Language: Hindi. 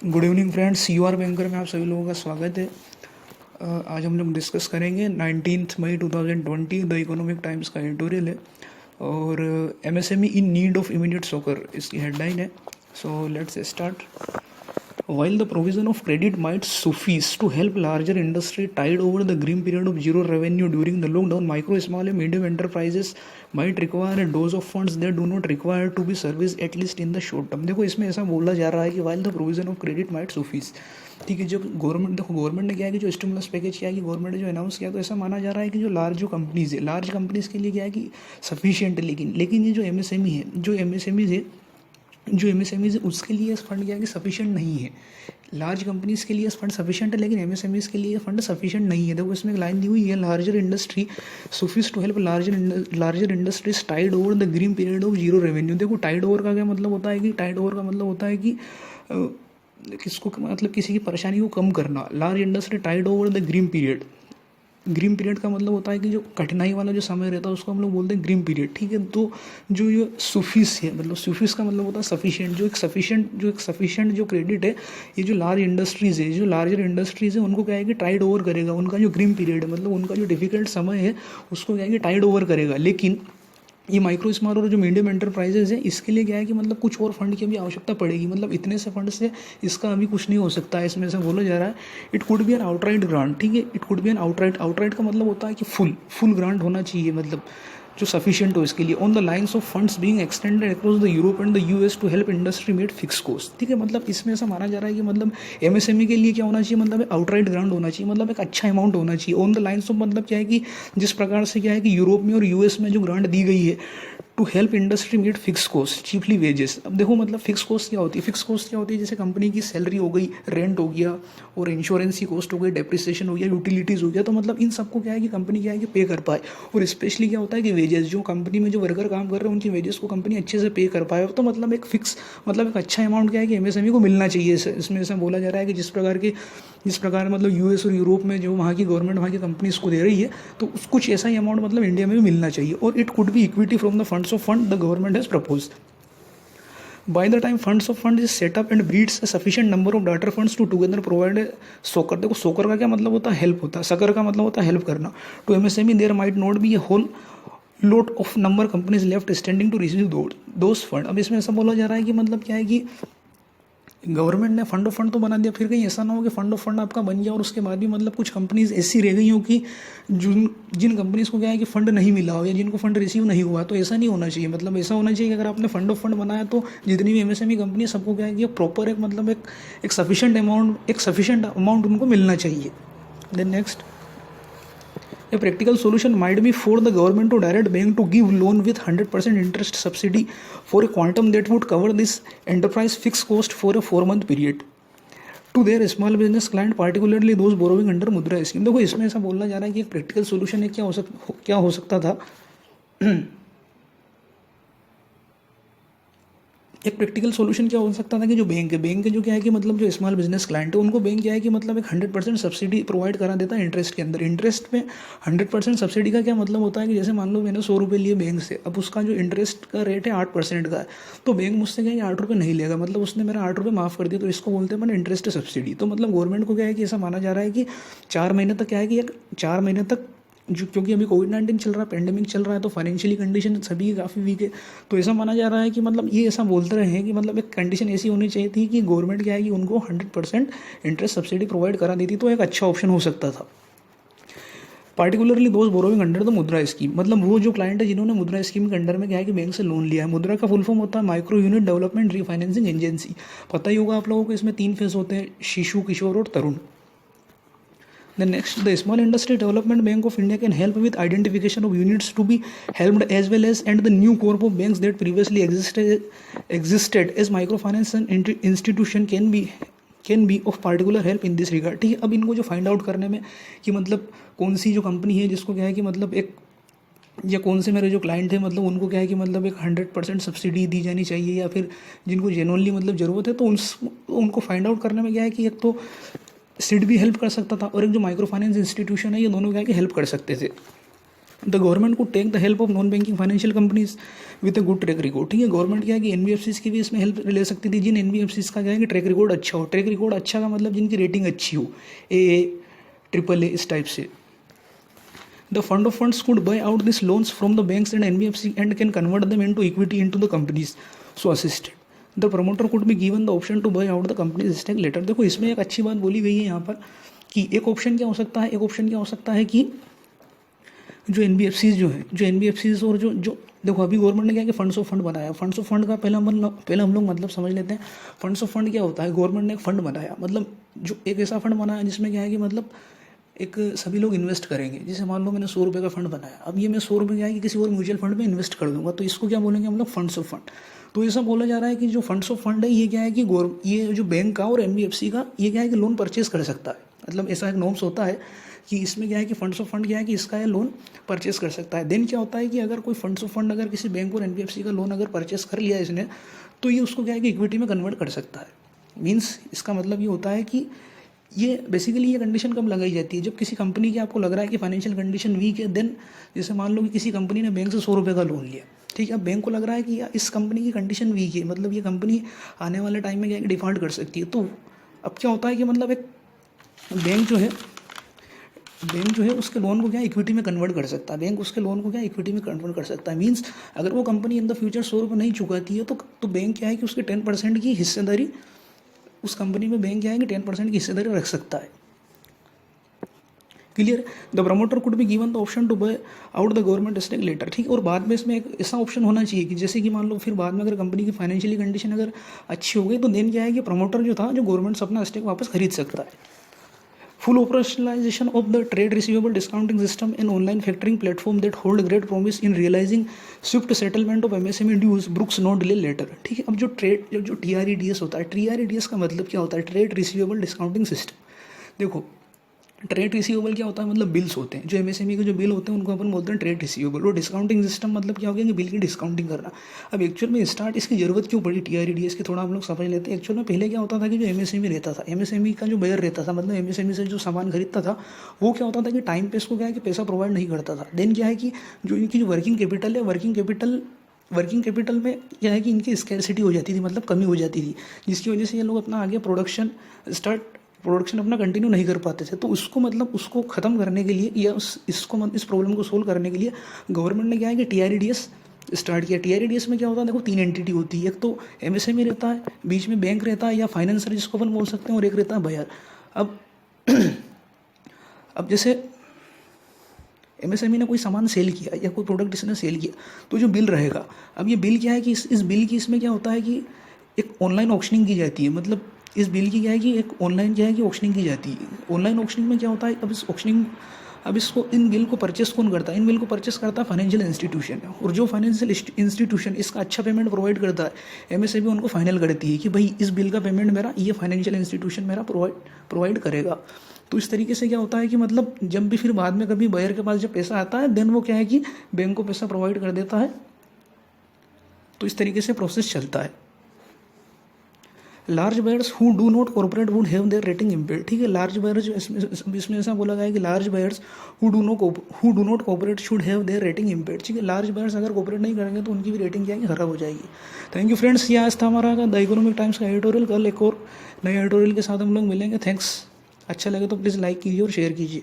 Good evening friends, you are banker में आप सभी लोगों का स्वागत है। आज हम लोग डिस्कस करेंगे 19 मई 2020 द इकोनॉमिक टाइम्स का एडिटोरियल है और MSME in need of immediate soccer इसकी हेडलाइन है। So let's start. While the provision of credit might suffice to help larger industry tide over the grim period of zero revenue during the lockdown, micro, small and medium enterprises might require a dose of funds that do not require to be serviced at least in the short term। देखो इसमें ऐसा बोला जा रहा है कि while the provision of credit might suffice, ठीक है। जब गवर्नमेंट ने क्या है कि जो स्टिमुलस पैकेज किया है कि गवर्नमेंट ने जो अनाउंस किया, तो ऐसा माना जा रहा है कि जो लार्ज कंपनीज है, लार्ज कंपनीज के लिए क्या है कि सफिशियंट है। लेकिन ये जो एमएसएमई है, जो एमएसएमईज है उसके लिए फंड क्या है कि सफिशिएंट नहीं है। लार्ज कंपनीज के लिए फंड सफिशिएंट है, लेकिन एमएसएमईज के लिए फंड सफिशिएंट नहीं है। देखो इसमें एक लाइन दी हुई है, larger industry suffice to help larger industries tide over the green period of zero revenue. देखो टाइड ओवर का क्या मतलब होता है कि टाइड ओवर का मतलब होता है कि किसको मतलब किसी की परेशानी को कम करना। Large industry tide over the green period का मतलब होता है कि जो कठिनाई वाला जो समय रहता है उसको हम लोग बोलते हैं ग्रीन पीरियड, ठीक है। तो जो ये सुफिस है, मतलब सुफिस का मतलब होता है सफिशिएंट। जो एक सफिशिएंट जो क्रेडिट है, ये जो लार्ज इंडस्ट्रीज़ है, जो लार्जर इंडस्ट्रीज़ है, उनको क्या है कि टाइड ओवर करेगा। उनका जो ग्रीन पीरियड है, मतलब उनका जो डिफिकल्ट समय है, उसको क्या है कि टाइड ओवर करेगा। लेकिन ये माइक्रो स्मॉल और जो मीडियम एंटरप्राइजेज है, इसके लिए क्या है कि मतलब कुछ और फंड की भी आवश्यकता पड़ेगी। मतलब इतने से फंड से इसका अभी कुछ नहीं हो सकता है। इसमें से बोला जा रहा है it could be an outright grant, ठीक है। It could be an outright का मतलब होता है कि फुल ग्रांट होना चाहिए, मतलब जो सफिशिएंट हो इसके लिए। On the lines of funds being extended across the Europe and the US to help industry met fix cost, ठीक है। मतलब इसमें ऐसा माना जा रहा है कि मतलब एमएसएमई के लिए क्या होना चाहिए, मतलब आउटराइट ग्रांट होना चाहिए, मतलब एक अच्छा अमाउंट होना चाहिए। ऑन द लाइन्स ऑफ मतलब क्या है कि जिस प्रकार से क्या है कि यूरोप में और यूएस में जो ग्रांट दी गई है to help industry meet fix cost cheaply wages. अब देखो मतलब फिक्स कॉस्ट क्या होती है, फिक्स कॉस्ट क्या होती है, जैसे कंपनी की सैलरी हो गई, रेंट हो गया और इंश्योरेंस की कॉस्ट हो गई, डेप्रिसिएशन हो गया, यूटिलिटीज़ हो गया। तो मतलब इन सबको क्या है कि कंपनी क्या है कि पे कर पाए। और स्पेशली क्या होता है कि वेजेस, जो कंपनी में जो वर्कर काम कर रहे हैं उनकी वेजेस को कंपनी अच्छे से पे कर पाए। तो मतलब एक फिक्स, मतलब एक अच्छा अमाउंट क्या है कि एमएसएमई को मिलना चाहिए। इसमें ऐसा बोला जा रहा है कि जिस प्रकार मतलब यूएस और यूरोप में जो वहाँ की गवर्नमेंट वहाँ की कंपनीज को दे रही है, तो कुछ ऐसा ही अमाउंट मतलब इंडिया में भी मिलना चाहिए। और it could B equity from the funds of fund the government has proposed. By the time funds of fund is set up and breeds a sufficient number of daughter funds to together provide a सोकर। देखो सोकर का क्या मतलब होता है, हेल्प होता है। सकर का मतलब होता है हेल्प करना। To MSME there might not be a whole lot of number companies left standing to receive those fund. अब इसमें ऐसा बोला जा रहा है कि मतलब क्या है कि गवर्नमेंट ने फंड ऑफ फंड तो बना दिया, फिर कहीं ऐसा ना हो कि फंड ऑफ फंड आपका बन गया और उसके बाद भी मतलब कुछ कंपनीज ऐसी रह गई हो कि जिन कंपनीज को क्या है कि फंड नहीं मिला हो या जिनको फंड रिसीव नहीं हुआ। तो ऐसा नहीं होना चाहिए। मतलब ऐसा होना चाहिए कि अगर आपने फंड ऑफ फंड बनाया तो जितनी भी एमएसएमई कंपनी है सबको क्या है कि प्रॉपर एक मतलब एक सफिशिएंट अमाउंट उनको मिलना चाहिए। Then next, a practical solution might be for the government to direct bank to give loan with 100% interest subsidy for a quantum that would cover this enterprise fixed cost for a 4-month period to their small business client, particularly those borrowing under मुद्रा स्कीम। देखो इसमें ऐसा बोलना जा रहा है कि एक प्रैक्टिकल सोल्यूशन है, क्या हो सकता था एक प्रैक्टिकल सोल्यूशन क्या हो सकता था कि जो बैंक के जो क्या है कि मतलब जो स्मॉल बिजनेस क्लाइंट है उनको बैंक क्या है कि मतलब एक 100% सब्सिडी प्रोवाइड करा देता है इंटरेस्ट के अंदर। इंटरेस्ट में 100% सब्सिडी का क्या मतलब होता है कि जैसे मान लो मैंने 100 रुपये लिए बैंक से, अब उसका जो इंटरेस्ट का रेट है 8% का है, तो बैंक मुझसे क्या है 8 रुपये नहीं लेगा, मतलब उसने मेरा 8 रुपये माफ़ कर दिया। तो इसको बोलते हैं मैंने इंटरेस्ट सब्सिडी। तो मतलब गवर्नमेंट को क्या है कि ऐसा माना जा रहा है कि 4 महीने तक क्या है कि 4 महीने तक जो, क्योंकि अभी कोविड-19 चल रहा है, पेंडेमिक चल रहा है, तो फाइनेंशियली कंडीशन सभी की काफ़ी वीक है। तो ऐसा माना जा रहा है कि मतलब ये ऐसा बोलते रहे हैं कि मतलब एक कंडीशन ऐसी होनी चाहिए थी कि गवर्नमेंट क्या है कि उनको 100% इंटरेस्ट सब्सिडी प्रोवाइड करा देती, तो एक अच्छा ऑप्शन हो सकता था। Particularly those borrowing under the मुद्रा स्कीम, मतलब वो जो क्लाइंट है जिन्होंने मुद्रा स्कीम के अंडर में क्या है कि बैंक से लोन लिया है। मुद्रा का फुल फॉर्म होता है micro unit development refinancing agency. पता ही होगा आप लोगों को, इसमें 3 फेज होते हैं, शिशु, किशोर और तरुण। Then next, the Small Industry Development Bank of India can help with identification of units to be helped as well as and the new corp of banks that previously existed as microfinance and institution can be of particular help in this regard, ठीक है। अब इनको जो फाइंड आउट करने में कि मतलब कौन सी जो कंपनी है जिसको क्या है कि मतलब एक या कौन से मेरे जो क्लाइंट है मतलब उनको क्या है कि मतलब एक 100% सब्सिडी दी जानी चाहिए या फिर जिनको जेन्युइनली मतलब ज़रूरत है, तो उनको फाइंड आउट करने में क्या है कि एक तो सिड भी हेल्प कर सकता था और एक जो माइक्रो फाइनेंस इंस्टीट्यूशन है, ये दोनों क्या है कि हेल्प कर सकते थे। द गवर्नमेंट को take the help of non banking financial companies with a good track record. ठीक है, गवर्नमेंट क्या है कि एनबीएफसीज की भी इसमें हेल्प ले सकती थी, जिन एनबीएफसीज का क्या है कि ट्रैक रिकॉर्ड अच्छा हो। ट्रैक रिकॉर्ड अच्छा का मतलब जिनकी रेटिंग अच्छी हो, ए, ट्रिपल ए, इस टाइप से। The fund of funds could buy out this loans from the banks and NBFC and can convert them into equity into the companies so assisted. The promoter could be given the option to buy out the companies stake later. देखो इसमें एक अच्छी बात बोली गई है यहाँ पर कि एक ऑप्शन क्या हो सकता है, एक ऑप्शन क्या हो सकता है कि जो एनबीएफसीज जो है, जो एनबीएफसीज और जो जो देखो अभी गवर्नमेंट ने क्या कि फंड्स ऑफ फंड बनाया। फंड्स ऑफ फंड का पहले हम लोग मतलब समझ लेते हैं। फंड्स ऑफ फंड क्या होता है, गवर्नमेंट ने एक फंड बनाया, मतलब जो एक ऐसा फंड बनाया जिसमें क्या है कि मतलब एक सभी लोग इन्वेस्ट करेंगे। जैसे मान लो मैंने 100 रुपये का फंड बनाया, अब ये मैं 100 रुपये क्या है कि किसी और म्यूचुअल फंड में इन्वेस्ट कर दूंगा, तो इसको क्या बोलेंगे हम लोग, फंड्स ऑफ फंड। तो ऐसा बोला जा रहा है कि जो फंड्स ऑफ फंड है ये क्या है कि ये जो बैंक का और एनबीएफसी का ये क्या है कि लोन परचेज कर सकता है। मतलब ऐसा एक नॉर्म्स होता है कि इसमें क्या है कि फंड्स ऑफ फंड क्या है कि इसका ये लोन परचेस कर सकता है। देन क्या होता है कि अगर कोई फंड्स ऑफ फंड अगर किसी बैंक और एनबीएफसी का लोन अगर परचेस कर लिया इसने, तो ये उसको क्या है कि इक्विटी में कन्वर्ट कर सकता है। मीन्स इसका मतलब ये होता है कि ये बेसिकली ये कंडीशन कब लगाई जाती है, जब किसी कंपनी की आपको लग रहा है कि फाइनेंशियल कंडीशन वीक है। देन जैसे मान लो कि किसी कंपनी ने बैंक से 100 रुपये का लोन लिया, ठीक है, अब बैंक को लग रहा है कि इस कंपनी की कंडीशन वीक है, मतलब ये कंपनी आने वाले टाइम में क्या डिफॉल्ट कर सकती है। तो अब क्या होता है कि मतलब एक बैंक जो है उसके लोन को क्या इक्विटी में कन्वर्ट कर सकता है। बैंक उसके लोन को क्या इक्विटी में कन्वर्ट कर सकता है। मीन्स अगर वो कंपनी इन द फ्यूचर 100 रुपये नहीं चुकाती है तो बैंक क्या है कि उसके 10% की हिस्सेदारी उस कंपनी में बैंक क्या है कि 10% की हिस्सेदारी रख सकता है। Clear. The promoter could be given the option to buy out the government stake later. ठीक है, और बाद में इसमें एक ऐसा ऑप्शन होना चाहिए कि जैसे कि मान लो फिर बाद में अगर कंपनी की फाइनेंशियली कंडीशन अगर अच्छी हो गई तो देन क्या है कि प्रमोटर जो था, जो गवर्नमेंट से अपना स्टेक वापस खरीद सकता है। Full operationalization of the trade receivable discounting system and online factoring platform that hold great promise in realizing swift settlement of MSME dues brooks no delay later। ठीक है, अब जो TREDS होता है, TREDS का मतलब क्या होता है, ट्रेड रिसीवेबल डिस्काउंटिंग सिस्टम। देखो ट्रेड रिसीवेबल क्या होता है, मतलब बिल्स होते हैं, जो एमएसएमई के जो बिल होते हैं उनको अपन बोलते हैं ट्रेड रिसीवेबल। और डिस्काउंटिंग सिस्टम मतलब क्या हो गया कि बिल की डिस्काउंटिंग करना। अब एक्चुअल में स्टार्ट इसकी जरूरत क्यों पड़ी TREDS की, थोड़ा हम लोग समझ लेते हैं। एक्चुअल में पहले क्या होता था कि जो एमएसएमई रहता था, एमएसएमई का जो बायर रहता था, मतलब एमएसएमई से जो सामान खरीदता था, वो क्या होता था कि टाइम पे इसको क्या है कि पैसा प्रोवाइड नहीं करता था। देन क्या है कि जो इनकी जो वर्किंग कैपिटल है, वर्किंग कैपिटल में क्या है कि इनकी स्कैरसिटी हो जाती थी, मतलब कमी हो जाती थी, जिसकी वजह से ये लोग अपना आगे प्रोडक्शन अपना कंटिन्यू नहीं कर पाते थे। तो उसको ख़त्म करने के लिए या इस प्रॉब्लम को सोल्व करने के लिए गवर्नमेंट ने क्या है कि TREDS स्टार्ट किया। TREDS में क्या होता है, देखो 3 एंटिटी होती है, एक तो MSME रहता है, बीच में बैंक रहता है या फाइनेंसर जिसको अपन बोल सकते हैं, और एक रहता है बायर। अब जैसे MSME ने कोई सामान सेल किया या कोई प्रोडक्ट इसने सेल किया, तो जो बिल रहेगा, अब ये बिल क्या है कि इस बिल की इसमें क्या होता है कि एक ऑनलाइन ऑक्शनिंग की जाती है। मतलब इस बिल की क्या है कि एक ऑनलाइन क्या है कि ऑक्शनिंग की जाती है। ऑनलाइन ऑक्शनिंग में क्या होता है, इन बिल को परचेस कौन करता है, इन बिल को परचेस करता है फाइनेंशियल इंस्टीट्यूशन। और जो फाइनेंशियल इंस्टीट्यूशन इसका अच्छा पेमेंट प्रोवाइड करता है, MSME उनको फाइनल करती है कि भाई इस बिल का पेमेंट मेरा ये फाइनेंशियल इंस्टीट्यूशन मेरा प्रोवाइड करेगा। तो इस तरीके से क्या होता है कि मतलब जब भी फिर बाद में कभी बायर के पास जब पैसा आता है, देन वो क्या है कि बैंक को पैसा प्रोवाइड कर देता है। तो इस तरीके से प्रोसेस चलता है। Large buyers who do not corporate would have their rating impaired. ठीक है, लार्ज बायर्स जो इसमें ऐसा बोला गया है कि large buyers who do not corporate should have their rating impaired. ठीक है, लार्ज बायर्स अगर कॉर्पोरेट नहीं करेंगे तो उनकी भी रेटिंग क्या है खराब हो जाएगी। थैंक यू फ्रेंड्स, ये आज था हमारा द इकोनॉमिक टाइम्स का एडिटोरियल। कल एक और नए एडिटोरियल के साथ हम लोग मिलेंगे। थैंक्स। अच्छा लगे तो प्लीज़ लाइक कीजिए और शेयर कीजिए।